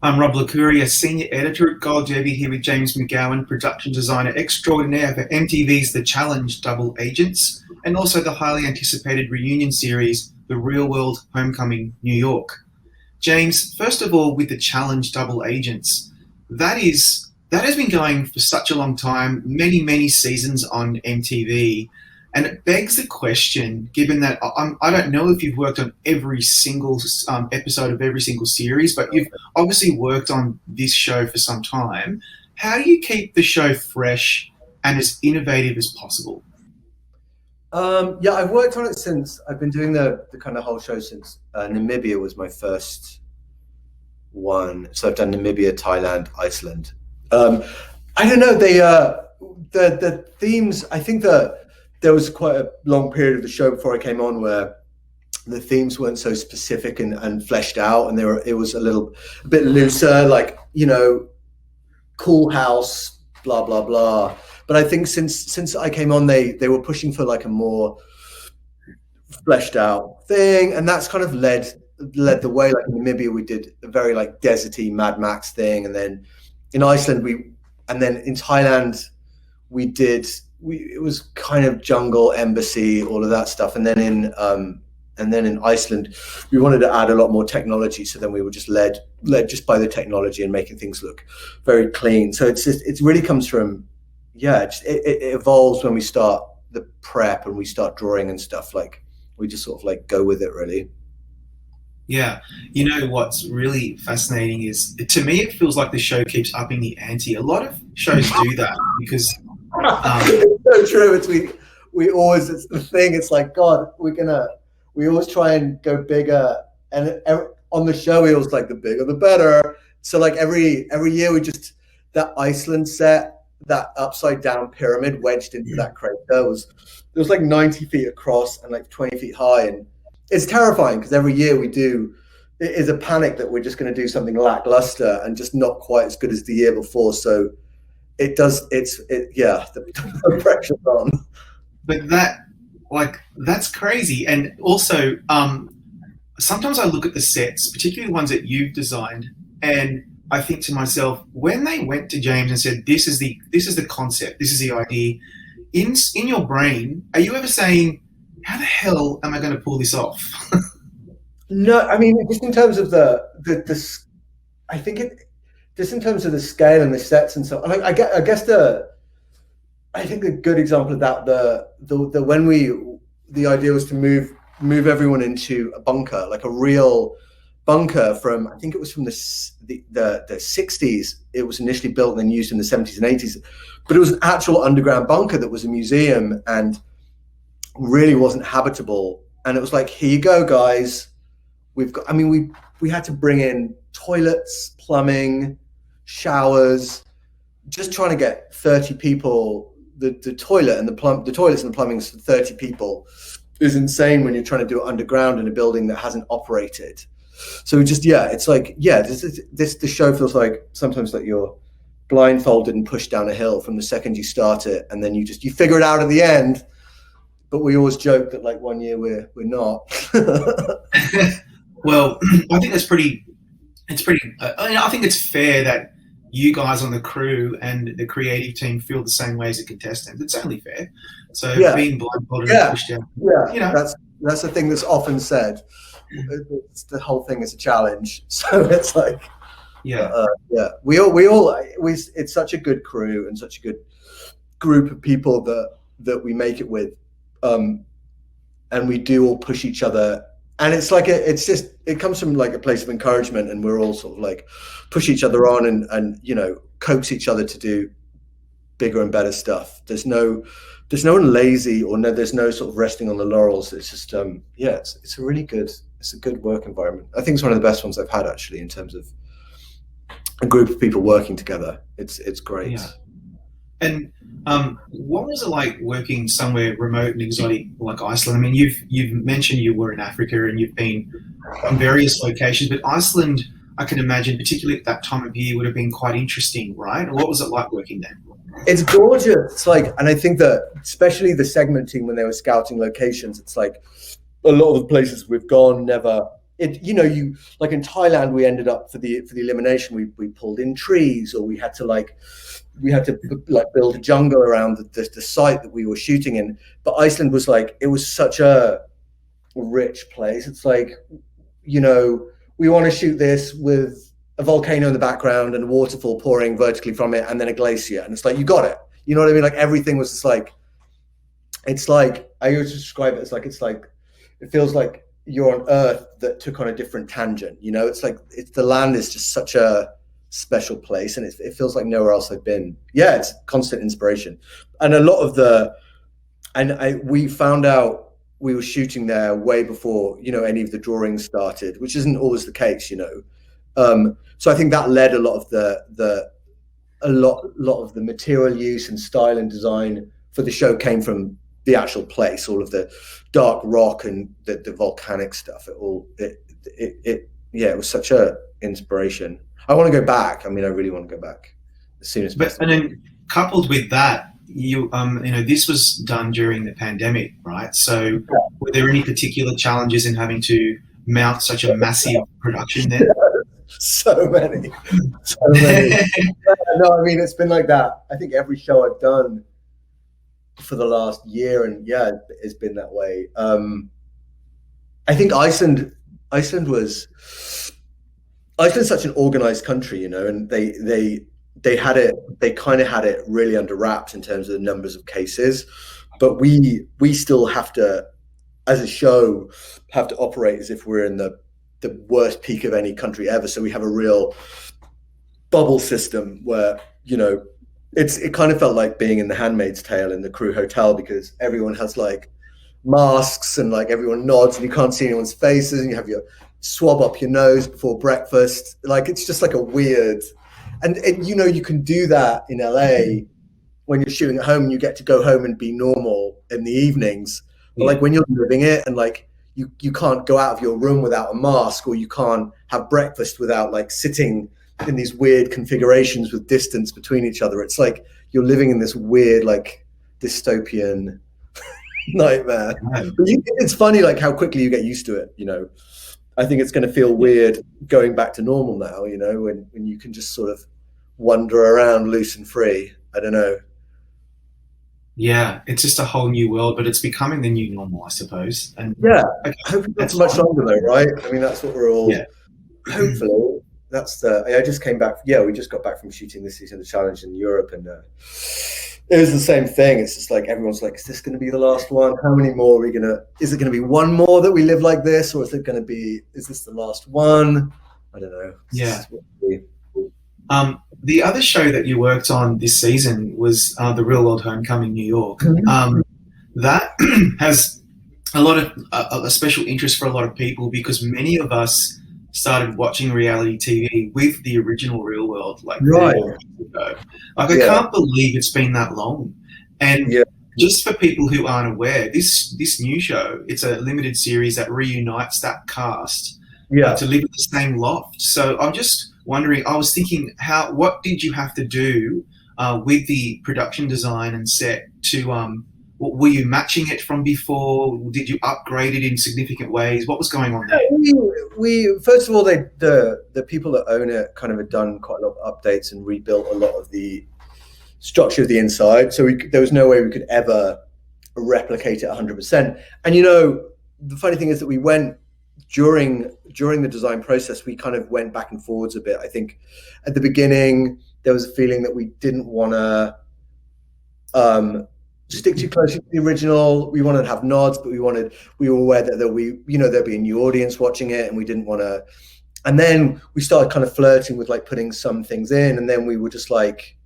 I'm Rob Licuria, Senior Editor at Gold Derby, here with James McGowan, Production Designer Extraordinaire for MTV's The Challenge Double Agents, and also the highly anticipated reunion series, The Real World Homecoming New York. James, first of all, with The Challenge Double Agents, that has been going for such a long time, many seasons on MTV. And it begs the question, given that I don't know if you've worked on every single episode of every single series, but you've obviously worked on this show for some time. How do you keep the show fresh and as innovative as possible? Yeah, I've worked on it since, I've been doing the kind of whole show since Namibia was my first one. So I've done Namibia, Thailand, Iceland. I don't know, the themes, I think there was quite a long period of the show before I came on where the themes weren't so specific and fleshed out, and it was a bit looser, like, you know, cool house, blah blah blah. But I think since I came on, they were pushing for like a more fleshed out thing, and that's kind of led the way. Like in Namibia, we did a very like deserty Mad Max thing, and then in Iceland and then in Thailand it was kind of jungle, embassy, all of that stuff. And then in Iceland, we wanted to add a lot more technology. So then we were just led just by the technology and making things look very clean. So it really comes from, it evolves when we start the prep and we start drawing and stuff. Like we just sort of like go with it, really. Yeah. You know, what's really fascinating is, to me, it feels like the show keeps upping the ante. A lot of shows do that because... It's so true. It's the thing. It's like, God, we always try and go bigger, and on the show we always like the bigger the better. So like every year that Iceland set, that upside down pyramid wedged into that crater was like 90 feet across and like 20 feet high, and it's terrifying because every year it is a panic that we're just going to do something lackluster and just not quite as good as the year before. So the pressure's on. But that's crazy. And also, sometimes I look at the sets, particularly ones that you've designed, and I think to myself, when they went to James and said, this is the concept, this is the idea, in your brain, are you ever saying, how the hell am I going to pull this off? No, I mean, just in terms of just in terms of the scale and the sets and so on. I guess I think a good example of that, the idea was to move everyone into a bunker, like a real bunker from, I think it was from the 60s. It was initially built and then used in the 70s and 80s, but it was an actual underground bunker that was a museum and really wasn't habitable. And it was like, here you go, guys. We had to bring in toilets, plumbing, showers, just trying to get 30 people, the toilets and the plumbing for 30 people is insane when you're trying to do it underground in a building that hasn't operated. So it's like, the show feels like sometimes like you're blindfolded and pushed down a hill from the second you start it, and then you figure it out at the end. But we always joke that like one year we're not. Well, I think I think it's fair that you guys on the crew and the creative team feel the same way as the contestants. It's only fair. So being blindfolded and pushed down. Yeah, you know. That's the thing that's often said. The whole thing is a challenge. So it's like, we all it's such a good crew and such a good group of people that we make it with, and we do all push each other. And it's like it comes from like a place of encouragement, and we're all sort of like push each other on and you know, coax each other to do bigger and better stuff. There's no one lazy or there's no sort of resting on the laurels. It's just it's a good work environment. I think it's one of the best ones I've had actually in terms of a group of people working together. It's great. Yeah. And what was it like working somewhere remote and exotic like Iceland? I mean, you've mentioned you were in Africa and you've been in various locations, but Iceland, I can imagine, particularly at that time of year, would have been quite interesting, right? What was it like working there? It's gorgeous. It's like, and I think that especially the segment team when they were scouting locations, it's like a lot of the places we've gone never it, you know, you like in Thailand, we ended up for the elimination, we pulled in trees, or we had to like build a jungle around the site that we were shooting in. But Iceland was like, it was such a rich place. It's like, you know, we want to shoot this with a volcano in the background and a waterfall pouring vertically from it, and then a glacier, and it's like, you got it. You know what I mean? Like everything was just like, it's like, I always describe it as like, it's like, it feels like you're on Earth that took on a different tangent. You know, it's like, the land is just such a special place, and it feels like nowhere else I've been. Yeah, it's constant inspiration. And a lot of we found out we were shooting there way before, you know, any of the drawings started, which isn't always the case, you know. So I think that led a lot of a lot of the material use and style and design for the show came from the actual place. All of the dark rock and the volcanic stuff, it was such a inspiration. I want to go back. I mean, I really want to go back as soon as possible. And then coupled with that, you know, this was done during the pandemic, right? So were there any particular challenges in having to mount such a massive production there? So many. No, I mean, it's been like that. I think every show I've done for the last year, and yeah, it's been that way. I think Iceland's such an organized country, you know, and they kind of had it really under wraps in terms of the numbers of cases, but we still have to, as a show, have to operate as if we're in the worst peak of any country ever. So we have a real bubble system where, you know, it kind of felt like being in The Handmaid's Tale in the crew hotel, because everyone has like masks and like everyone nods and you can't see anyone's faces, and you have your swab up your nose before breakfast. Like, it's just like a weird, and you know, you can do that in LA when you're shooting at home and you get to go home and be normal in the evenings. But like when you're living it, and like you can't go out of your room without a mask, or you can't have breakfast without like sitting in these weird configurations with distance between each other. It's like you're living in this weird like dystopian nightmare. But it's funny like how quickly you get used to it, you know. I think it's going to feel weird going back to normal now, you know, when you can just sort of wander around loose and free. I don't know. Yeah, it's just a whole new world, but it's becoming the new normal, I suppose. And yeah, hopefully not much longer though, right? I mean, that's what we're all. Yeah. Hopefully, that's I just came back. Yeah, we just got back from shooting this season of the Challenge in Europe, and it was the same thing. It's just like everyone's like, "Is this going to be the last one? How many more are we gonna? Is it going to be one more that we live like this, or is it going to be? Is this the last one? I don't know." Yeah. The other show that you worked on this season was The Real World Homecoming New York. That has a lot of a special interest for a lot of people, because many of us started watching reality TV with the original Real World, like 30 years ago. Like, I can't believe it's been that long. And just for people who aren't aware, this new show, it's a limited series that reunites that cast to live in the same loft. So I'm just wondering, I was thinking, what did you have to do with the production design and set to, were you matching it from before? Did you upgrade it in significant ways? What was going on there? We first of all, the people that own it kind of had done quite a lot of updates and rebuilt a lot of the structure of the inside. So there was no way we could ever replicate it 100%. And, you know, the funny thing is that we went, during the design process, we kind of went back and forwards a bit. I think at the beginning there was a feeling that we didn't want to stick too close to the original. We wanted to have nods, but we were aware that there'd be a new audience watching it, and we didn't want to. And then we started kind of flirting with like putting some things in, and then we were just like,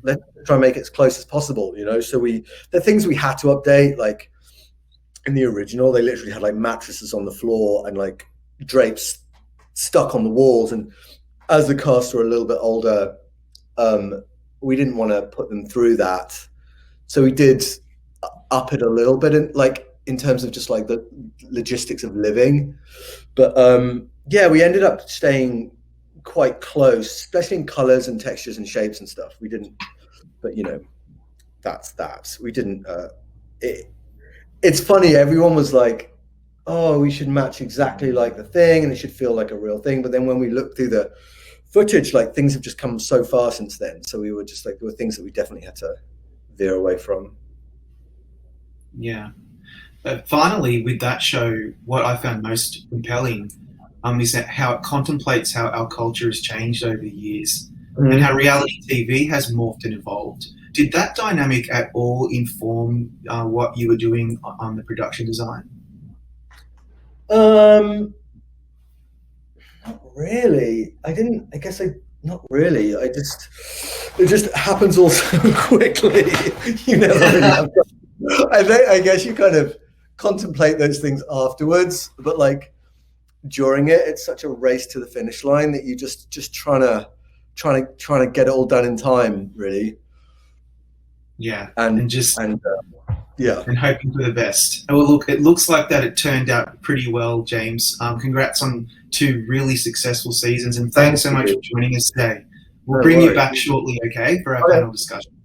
let's try and make it as close as possible, you know. So the things we had to update, like in the original, they literally had like mattresses on the floor and like drapes stuck on the walls. And as the cast were a little bit older, we didn't want to put them through that. So we did up it a little bit in terms of just like the logistics of living. But we ended up staying quite close, especially in colors and textures and shapes and stuff. We didn't, but you know, that's that. We didn't, it's funny, everyone was like, oh, we should match exactly like the thing, and it should feel like a real thing. But then when we look through the footage, like things have just come so far since then. So we were just like, there were things that we definitely had to veer away from. Yeah. Finally, with that show, what I found most compelling is that how it contemplates how our culture has changed over the years and how reality TV has morphed and evolved. Did that dynamic at all inform what you were doing on the production design? Not really. I guess not really. It just happens all so quickly. You never really have I guess you kind of contemplate those things afterwards, but like during it, it's such a race to the finish line that you just trying to get it all done in time, really. Yeah, and hoping for the best. Well, look, it looks like that it turned out pretty well, James. Congrats on 2 really successful seasons, and thanks so much for joining us today. We'll bring you back shortly, okay, for our panel discussion.